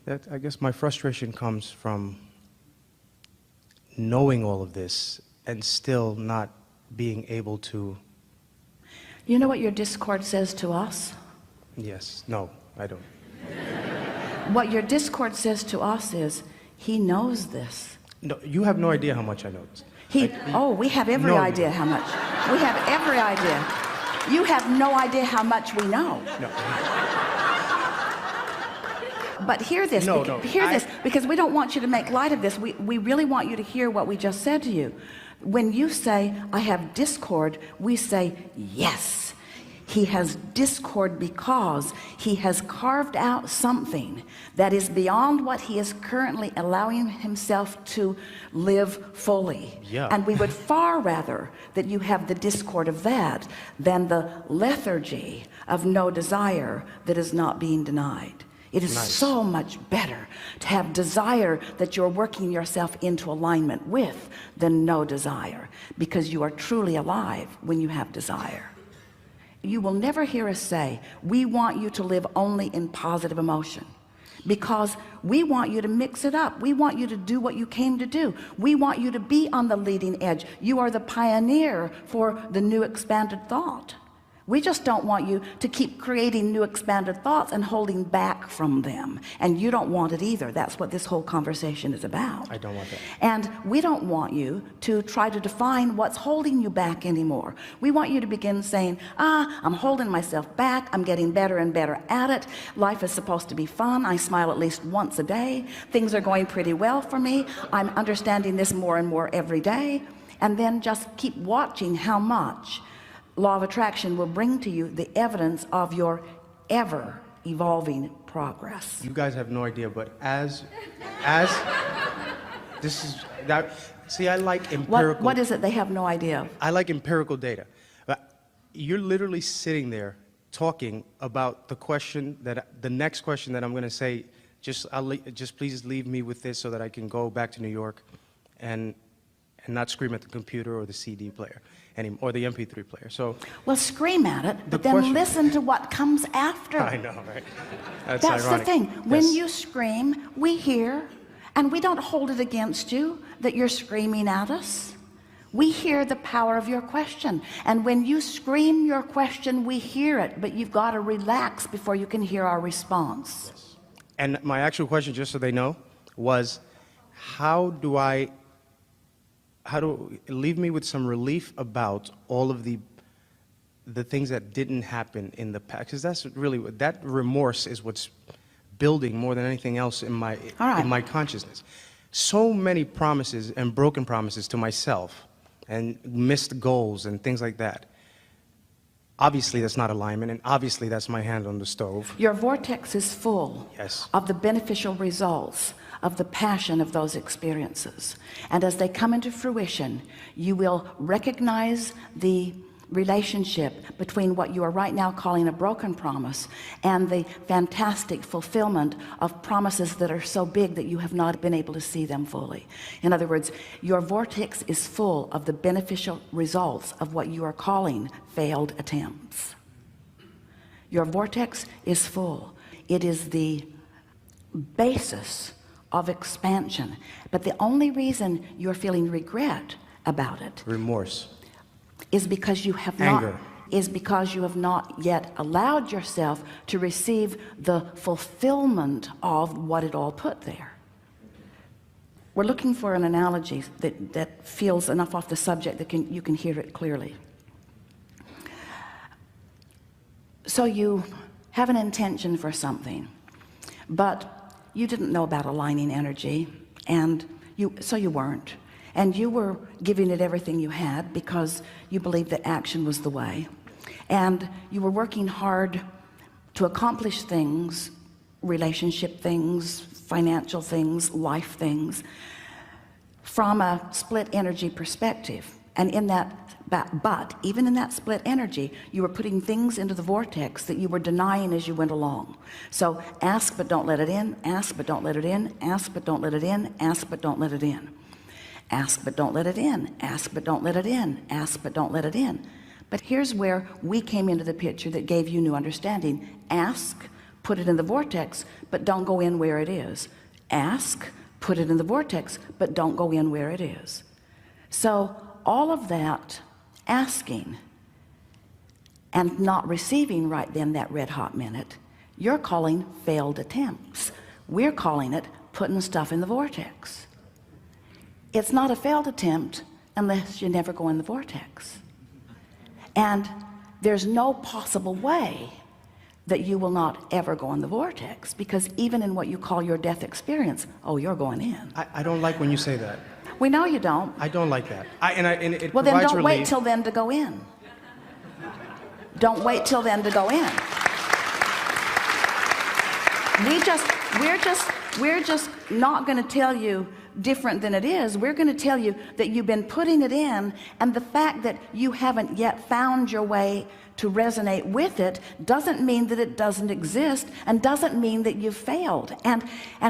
I guess my frustration comes from knowing all of this and still not being able to. You know what your discord says to us? Yes. No, I don't. What your discord says to us is, he knows this. No, you have no idea how much I know. We have every idea how much. We have every idea. You have no idea how much we know. No. But hear this, because we don't want you to make light of this. We really want you to hear what we just said to you. When you say, I have discord, we say, yes. He has discord because he has carved out something that is beyond what he is currently allowing himself to live fully. Yeah. And we would far rather that you have the discord of that than the lethargy of no desire that is not being denied. It is so much better to have desire that you're working yourself into alignment with than no desire, because you are truly alive when you have desire. You will never hear us say, we want you to live only in positive emotion, because we want you to mix it up. We want you to do what you came to do. We want you to be on the leading edge. You are the pioneer for the new expanded thought. We just don't want you to keep creating new expanded thoughts and holding back from them. And you don't want it either. That's what this whole conversation is about. I don't want that. And we don't want you to try to define what's holding you back anymore. We want you to begin saying, I'm holding myself back. I'm getting better and better at it. Life is supposed to be fun. I smile at least once a day. Things are going pretty well for me. I'm understanding this more and more every day. And then just keep watching how much law of attraction will bring to you the evidence of your ever evolving progress. You guys have no idea, but as this is that. See, I like empirical. What is it they have no idea? I like empirical data. You're literally sitting there talking about the next question that I'm going to say. Just please leave me with this so that I can go back to New York, and not scream at the computer or the CD player or the MP3 player. So, well, scream at it, but then listen to what comes after. I know, right? That's ironic. The thing. When yes. you scream, we hear, and we don't hold it against you that you're screaming at us. We hear the power of your question, and when you scream your question, we hear it, but you've got to relax before you can hear our response. Yes. And my actual question, just so they know, was how do leave me with some relief about all of the things that didn't happen in the past, because that's really that remorse is what's building more than anything else in my consciousness. So many promises and broken promises to myself and missed goals and things like that. Obviously that's not alignment, and obviously that's my hand on the stove. Your vortex is full of the beneficial results of the passion of those experiences, and as they come into fruition, you will recognize the relationship between what you are right now calling a broken promise and the fantastic fulfillment of promises that are so big that you have not been able to see them fully. In other words, your vortex is full of the beneficial results of what you are calling failed attempts. Your vortex is full. It is the basis of expansion, but the only reason you're feeling regret about it, remorse, is because you have not yet allowed yourself to receive the fulfillment of what it all put there. We're looking for an analogy that feels enough off the subject that you can hear it clearly. So you have an intention for something, but you didn't know about aligning energy, and so you weren't. And you were giving it everything you had because you believed that action was the way. And you were working hard to accomplish things, relationship things, financial things, life things, from a split energy perspective. And in that, but even in that split energy, you were putting things into the vortex that you were denying as you went along. So ask but don't let it in, ask but don't let it in, ask but don't let it in, ask but don't let it in. Ask but don't let it in, ask but don't let it in, ask but don't let it in. But here's where we came into the picture that gave you new understanding. Ask put it in the vortex, but don't go in where it is. Ask, put it in the vortex, but don't go in where it is. So all of that asking and not receiving right then that red hot minute, you're calling failed attempts. We're calling it putting stuff in the vortex. It's not a failed attempt unless you never go in the vortex. And there's no possible way that you will not ever go in the vortex, because even in what you call your death experience, oh, you're going in. I don't like when you say that. We know you don't. I don't like that. And it well, then provides don't relief. wait till then to go in. Don't wait till then to go in. We're just not going to tell you different than it is. We're going to tell you that you've been putting it in, and the fact that you haven't yet found your way to resonate with it doesn't mean that it doesn't exist, and doesn't mean that you've failed. And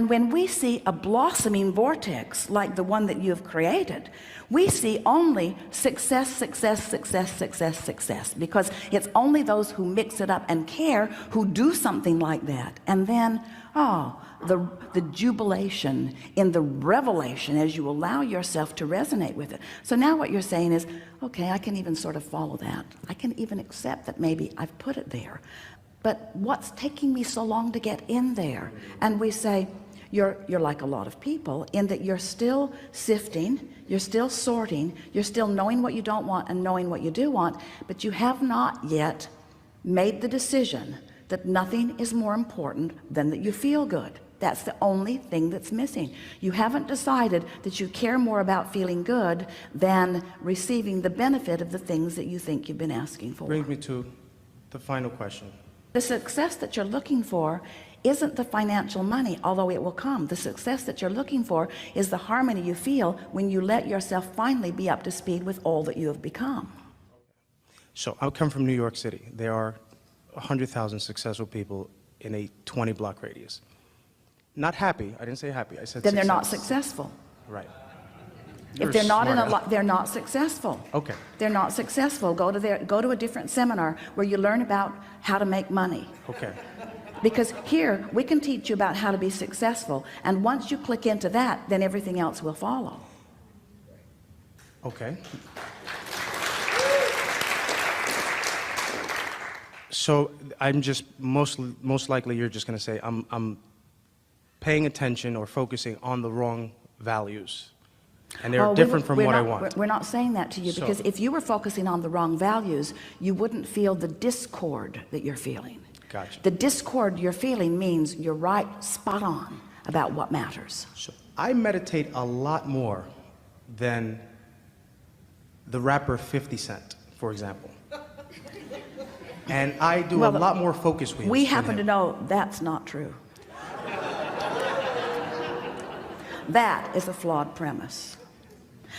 when we see a blossoming vortex like the one that you've created, we see only success, success, success, success, success, because it's only those who mix it up and care who do something like that. And then, oh, the jubilation in the revelation as you allow yourself to resonate with it. So now what you're saying is, okay, I can even sort of follow that. I can even accept that maybe I've put it there, but what's taking me so long to get in there? And we say, you're like a lot of people in that you're still sifting, you're still sorting, you're still knowing what you don't want and knowing what you do want, but you have not yet made the decision that nothing is more important than that you feel good. That's the only thing that's missing. You haven't decided that you care more about feeling good than receiving the benefit of the things that you think you've been asking for. Brings me to the final question. The success that you're looking for isn't the financial money, although it will come. The success that you're looking for is the harmony you feel when you let yourself finally be up to speed with all that you have become. So I come from New York City. There are 100,000 successful people in a 20-block radius. Not happy. I didn't say happy. I said then success. they're not successful. Right. If they're not in a they're not successful. Okay. They're not successful. Go to a different seminar where you learn about how to make money. Okay. Because here we can teach you about how to be successful, and once you click into that, then everything else will follow. Okay. So I'm just most likely you're just going to say I'm paying attention or focusing on the wrong values, and they're different from what I want. We're not saying that to you, because if you were focusing on the wrong values, you wouldn't feel the discord that you're feeling. Gotcha. The discord you're feeling means you're right spot on about what matters. So I meditate a lot more than the rapper 50 Cent, for example. And I do a lot more focus wheels. We happen to know that's not true. That is a flawed premise,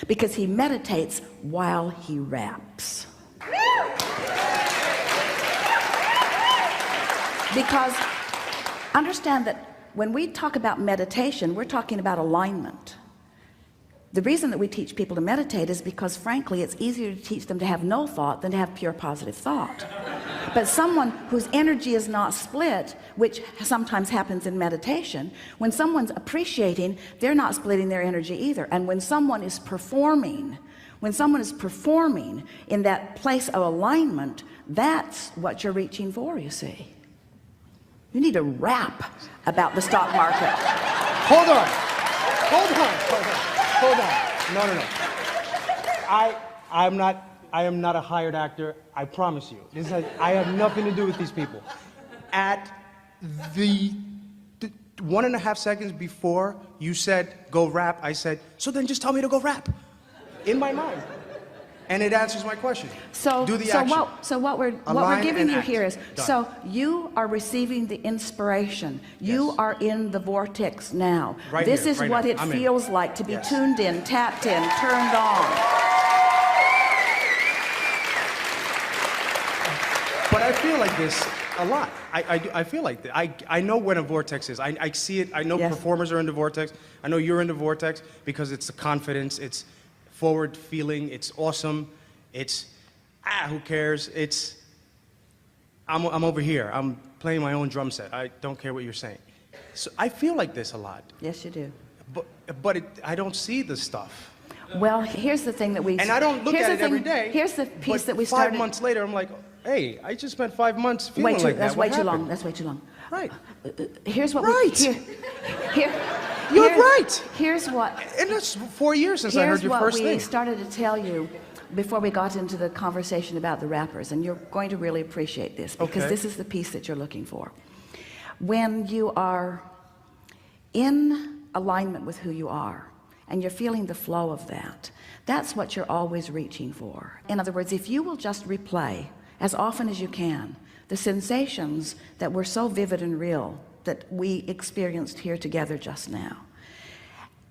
because he meditates while he raps. Because understand that when we talk about meditation, we're talking about alignment. The reason that we teach people to meditate is because, frankly, it's easier to teach them to have no thought than to have pure positive thought. But someone whose energy is not split, which sometimes happens in meditation, when someone's appreciating, they're not splitting their energy either. And when someone is performing in that place of alignment, that's what you're reaching for, you see. You need to rap about the stock market. Hold on. No. I am not a hired actor. I promise you. I have nothing to do with these people. At the 1.5 seconds before you said go rap, I said, so then just tell me to go rap. In my mind. And it answers my question. So, do the action. So what we're giving you here is, done. So you are receiving the inspiration. You are in the vortex now. Right this here, is right what now. it feels like to be tuned in, tapped in, turned on. But I feel like this a lot. I feel like that. I know when a vortex is. I see it. I know performers are in the vortex. I know you're in the vortex because it's the confidence. It's forward feeling. It's awesome. It's who cares? I'm over here. I'm playing my own drum set. I don't care what you're saying. So I feel like this a lot. Yes, you do. But I don't see the stuff. Well, here's the thing that we... And I don't look at it every day. Here's the piece that we But 5 started... months later, I'm like, hey, I just spent 5 months feeling like that. That's What way too long. happened? That's way too long. Right. Here's what Right. You're right. Here's what... And it's 4 years since I heard your first Here's what we thing. started to tell you before we got into the conversation about the rappers, and you're going to really appreciate this, because Okay. this is the piece that you're looking for. When you are in alignment with who you are, and you're feeling the flow of that, that's what you're always reaching for. In other words, if you will just replay as often as you can the sensations that were so vivid and real that we experienced here together just now,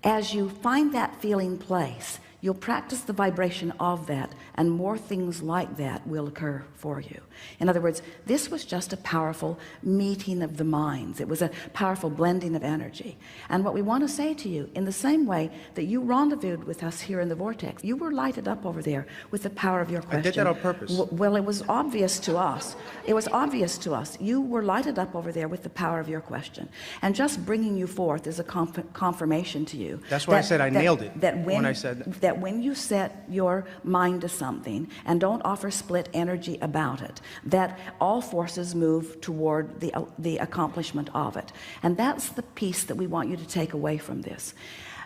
as you find that feeling place, you'll practice the vibration of that, and more things like that will occur for you. In other words, this was just a powerful meeting of the minds. It was a powerful blending of energy. And what we want to say to you, in the same way that you rendezvoused with us here in the vortex, you were lighted up over there with the power of your question. I did that on purpose. Well, it was obvious to us. It was obvious to us. You were lighted up over there with the power of your question. And just bringing you forth is a confirmation to you. That's why I said I nailed it when I said that. That when you set your mind to something and don't offer split energy about it, that all forces move toward the accomplishment of it. And that's the piece that we want you to take away from this.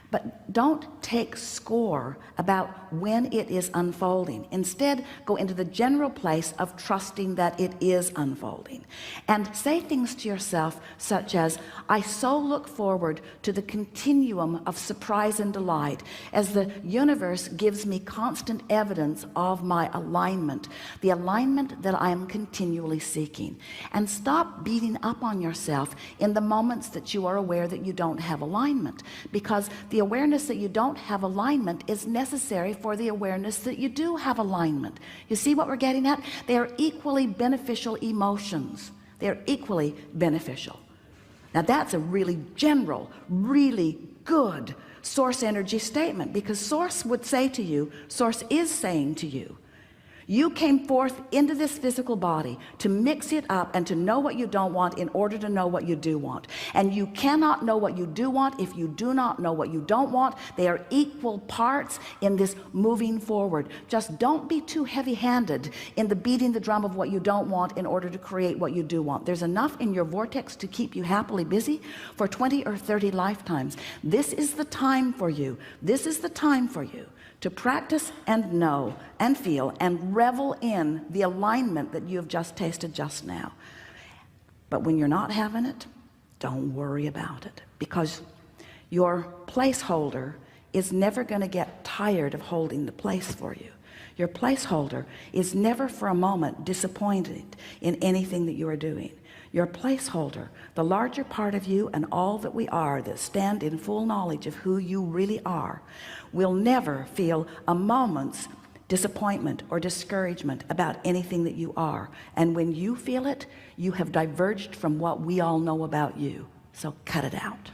But don't take score about when it is unfolding. Instead, go into the general place of trusting that it is unfolding, and say things to yourself such as, I so look forward to the continuum of surprise and delight as the universe gives me constant evidence of my alignment, the alignment that I am continually seeking. And stop beating up on yourself in the moments that you are aware that you don't have alignment, because the awareness that you don't have alignment is necessary for the awareness that you do have alignment. You see what we're getting at? They are equally beneficial emotions. They're equally beneficial. Now that's a really general, really good source energy statement, because source would say to you, source is saying to you, you came forth into this physical body to mix it up and to know what you don't want in order to know what you do want. And you cannot know what you do want if you do not know what you don't want. They are equal parts in this moving forward. Just don't be too heavy-handed in the beating the drum of what you don't want in order to create what you do want. There's enough in your vortex to keep you happily busy for 20 or 30 lifetimes. This is the time for you. This is the time for you to practice and know and feel and revel in the alignment that you have just tasted just now. But when you're not having it, don't worry about it, because your placeholder is never going to get tired of holding the place for you. Your placeholder is never for a moment disappointed in anything that you are doing. Your placeholder, the larger part of you and all that we are that stand in full knowledge of who you really are, will never feel a moment's disappointment or discouragement about anything that you are. And when you feel it, you have diverged from what we all know about you. So cut it out.